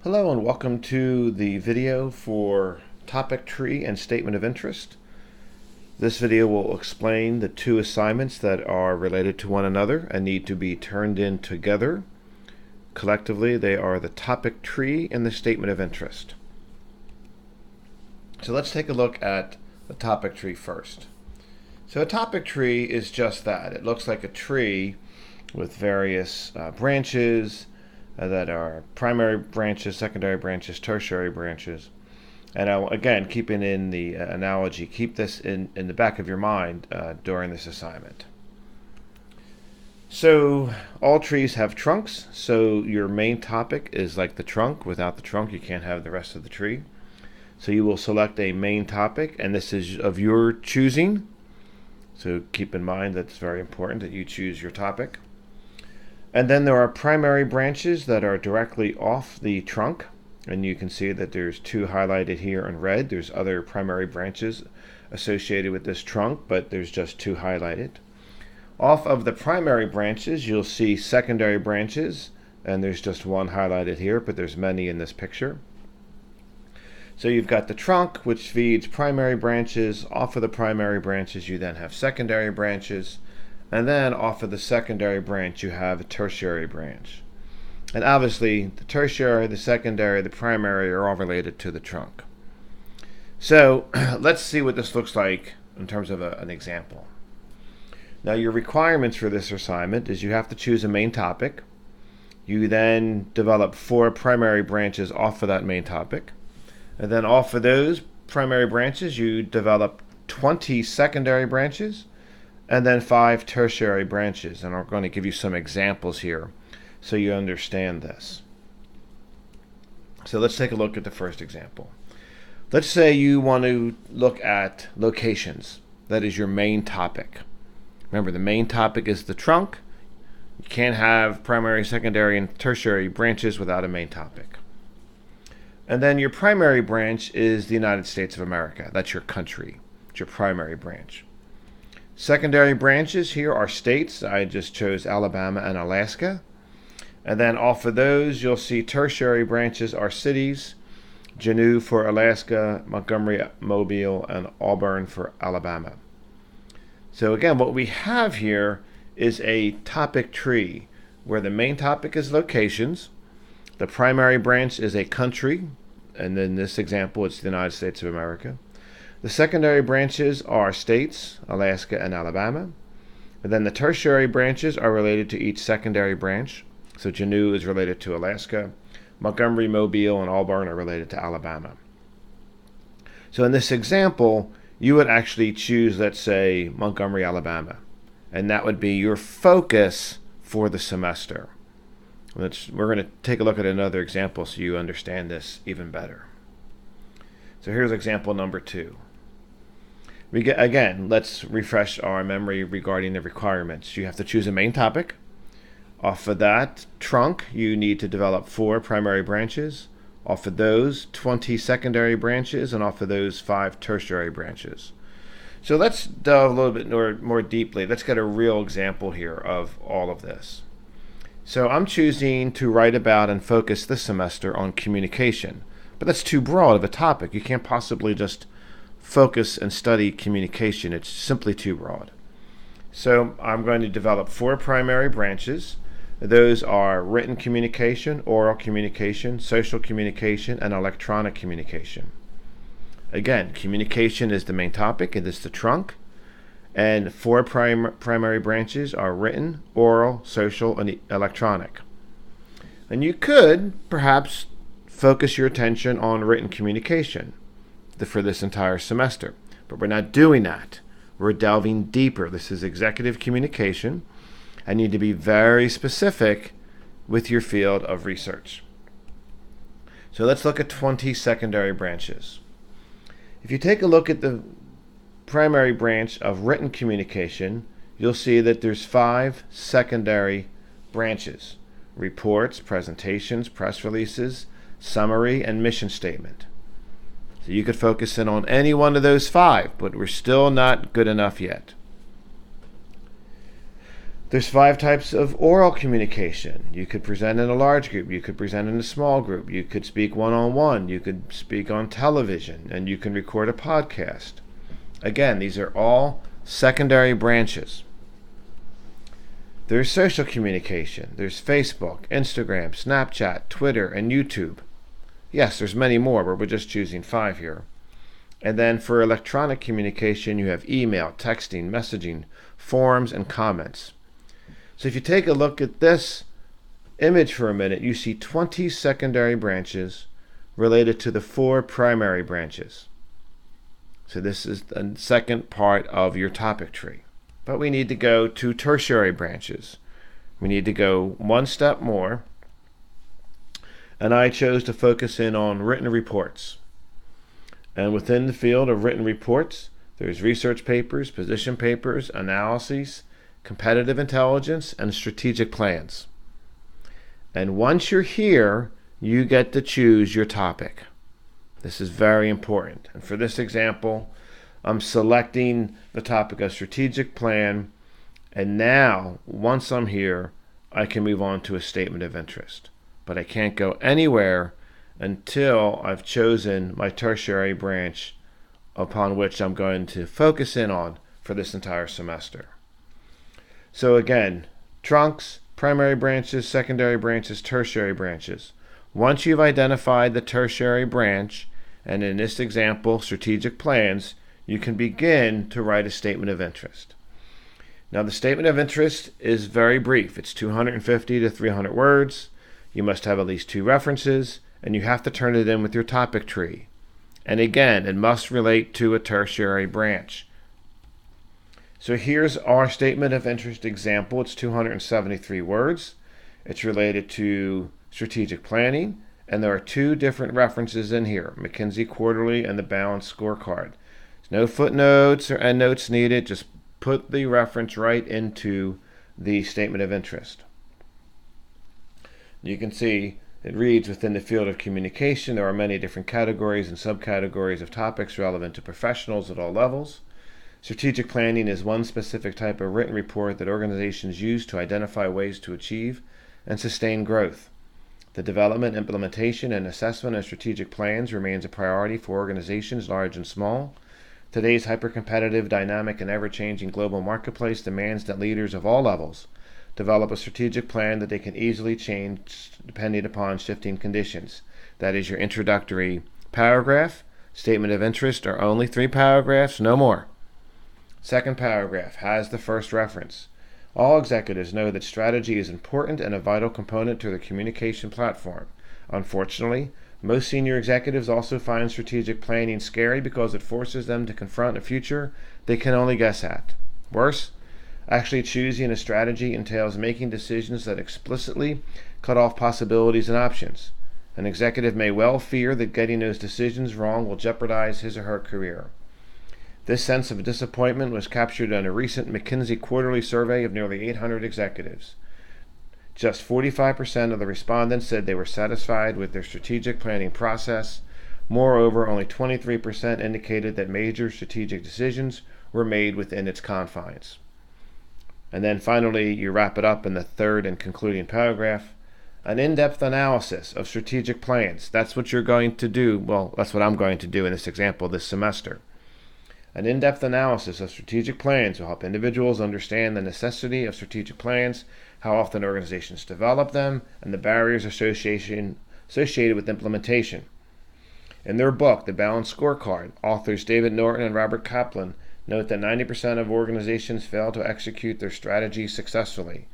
Hello and welcome to the video for topic tree and statement of interest. This video will explain the two assignments that are related to one another and need to be turned in together. Collectively, they are the topic tree and the statement of interest. So let's take a look at the topic tree first. So a topic tree is just that. It looks like a tree with various branches that are primary branches, secondary branches, tertiary branches. And again, keeping in the analogy, keep this in the back of your mind during this assignment. So all trees have trunks, so your main topic is like the trunk. Without the trunk, you can't have the rest of the tree. So you will select a main topic, and this is of your choosing. So keep in mind that it's very important that you choose your topic. And then there are primary branches that are directly off the trunk. And you can see that there's two highlighted here in red. There's other primary branches associated with this trunk, but there's just two highlighted. Off of the primary branches, you'll see secondary branches, and there's just one highlighted here, but there's many in this picture. So you've got the trunk, which feeds primary branches. Off of the primary branches, you then have secondary branches. And then off of the secondary branch, you have a tertiary branch. And obviously, the tertiary, the secondary, the primary are all related to the trunk. So let's see what this looks like in terms of an example. Now, your requirements for this assignment is you have to choose a main topic. You then develop 4 primary branches off of that main topic. And then off of those primary branches, you develop 20 secondary branches, and then 5 tertiary branches. And I'm going to give you some examples here so you understand this. So let's take a look at the first example. Let's say you want to look at locations. That is your main topic. Remember, the main topic is the trunk. You can't have primary, secondary, and tertiary branches without a main topic. And then your primary branch is the United States of America. That's your country. It's your primary branch. Secondary branches here are states. I just chose Alabama and Alaska. And then off of those, you'll see tertiary branches are cities. Juneau for Alaska, Montgomery, Mobile, and Auburn for Alabama. So again, what we have here is a topic tree where the main topic is locations. The primary branch is a country, and in this example, it's the United States of America. The secondary branches are states, Alaska and Alabama. And then the tertiary branches are related to each secondary branch. So Juneau is related to Alaska. Montgomery, Mobile, and Auburn are related to Alabama. So in this example, you would actually choose, let's say, Montgomery, Alabama. And that would be your focus for the semester. We're going to take a look at another example so you understand this even better. So here's example number 2. Again, let's refresh our memory regarding the requirements. You have to choose a main topic. Off of that trunk, you need to develop 4 primary branches. Off of those, 20 secondary branches, and off of those, 5 tertiary branches. So let's delve a little bit more deeply. Let's get a real example here of all of this. So I'm choosing to write about and focus this semester on communication. But that's too broad of a topic. You can't possibly just focus and study communication. It's simply too broad. So I'm going to develop 4 primary branches. Those are written communication, oral communication, social communication, and electronic communication. Again, communication is the main topic. It is the trunk. And 4 primary branches are written, oral, social, and electronic. And you could perhaps focus your attention on written communication for this entire semester. But we're not doing that. We're delving deeper. This is executive communication. I need to be very specific with your field of research. So let's look at 20 secondary branches. If you take a look at the primary branch of written communication, you'll see that there's 5 secondary branches: reports, presentations, press releases, summary, and mission statement. So you could focus in on any one of those 5, but we're still not good enough yet. There's 5 types of oral communication. You could present in a large group, you could present in a small group, you could speak one-on-one, you could speak on television, and you can record a podcast. Again, these are all secondary branches. There's social communication. There's Facebook, Instagram, Snapchat, Twitter, and YouTube. Yes, there's many more, but we're just choosing 5 here. And then for electronic communication, you have email, texting, messaging, forums, and comments. So if you take a look at this image for a minute, you see 20 secondary branches related to the 4 primary branches. So this is the second part of your topic tree. But we need to go to tertiary branches. We need to go one step more. And I chose to focus in on written reports. And within the field of written reports, there's research papers, position papers, analyses, competitive intelligence, and strategic plans. And once you're here, you get to choose your topic. This is very important. And for this example, I'm selecting the topic of strategic plan. And now, once I'm here, I can move on to a statement of interest. But I can't go anywhere until I've chosen my tertiary branch upon which I'm going to focus in on for this entire semester. So again, trunks, primary branches, secondary branches, tertiary branches. Once you've identified the tertiary branch, and in this example, strategic plans, you can begin to write a statement of interest. Now the statement of interest is very brief. It's 250 to 300 words. You must have at least 2 references, and you have to turn it in with your topic tree. And again, it must relate to a tertiary branch. So here's our statement of interest example. It's 273 words. It's related to strategic planning, and there are 2 different references in here, McKinsey Quarterly and the Balanced Scorecard. There's no footnotes or endnotes needed. Just put the reference right into the statement of interest. You can see it reads, within the field of communication, there are many different categories and subcategories of topics relevant to professionals at all levels. Strategic planning is one specific type of written report that organizations use to identify ways to achieve and sustain growth. The development, implementation, and assessment of strategic plans remains a priority for organizations large and small. Today's hyper-competitive, dynamic, and ever-changing global marketplace demands that leaders of all levels develop a strategic plan that they can easily change depending upon shifting conditions. That is your introductory paragraph. Statement of interest are only 3 paragraphs, no more. Second paragraph has the first reference. All executives know that strategy is important and a vital component to the communication platform. Unfortunately, most senior executives also find strategic planning scary because it forces them to confront a future they can only guess at. Worse, actually choosing a strategy entails making decisions that explicitly cut off possibilities and options. An executive may well fear that getting those decisions wrong will jeopardize his or her career. This sense of disappointment was captured in a recent McKinsey Quarterly survey of nearly 800 executives. Just 45% of the respondents said they were satisfied with their strategic planning process. Moreover, only 23% indicated that major strategic decisions were made within its confines. And then finally, you wrap it up in the third and concluding paragraph. An in-depth analysis of strategic plans. That's what you're going to do. Well, that's what I'm going to do in this example this semester. An in-depth analysis of strategic plans will help individuals understand the necessity of strategic plans, how often organizations develop them, and the barriers associated with implementation. In their book, The Balanced Scorecard, authors David Norton and Robert Kaplan note that 90% of organizations fail to execute their strategies successfully.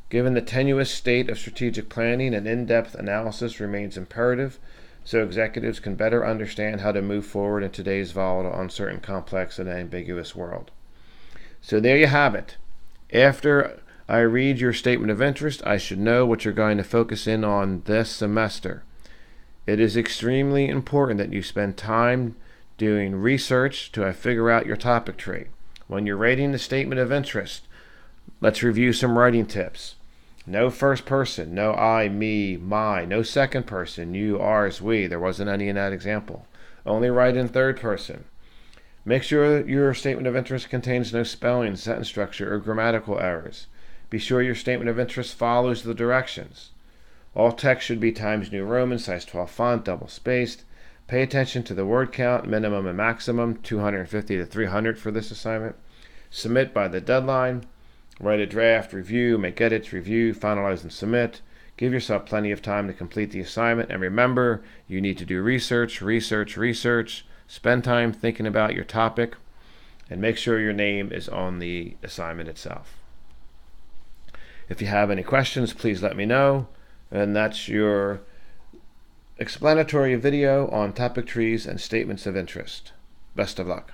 Given the tenuous state of strategic planning, an in-depth analysis remains imperative so executives can better understand how to move forward in today's volatile, uncertain, complex, and ambiguous world. So there you have it. After I read your statement of interest, I should know what you're going to focus in on this semester. It is extremely important that you spend time doing research to figure out your topic tree. When you're writing the statement of interest, let's review some writing tips. No first person, no I, me, my, no second person, you, ours, we. There wasn't any in that example. Only write in third person. Make sure your statement of interest contains no spelling, sentence structure, or grammatical errors. Be sure your statement of interest follows the directions. All text should be Times New Roman, size 12 font, double spaced. Pay attention to the word count, minimum and maximum, 250 to 300 for this assignment. Submit by the deadline. Write a draft, review, make edits, review, finalize, and submit. Give yourself plenty of time to complete the assignment. And remember, you need to do research. Spend time thinking about your topic, and make sure your name is on the assignment itself. If you have any questions, please let me know. And that's your explanatory video on topic trees and statements of interest. Best of luck.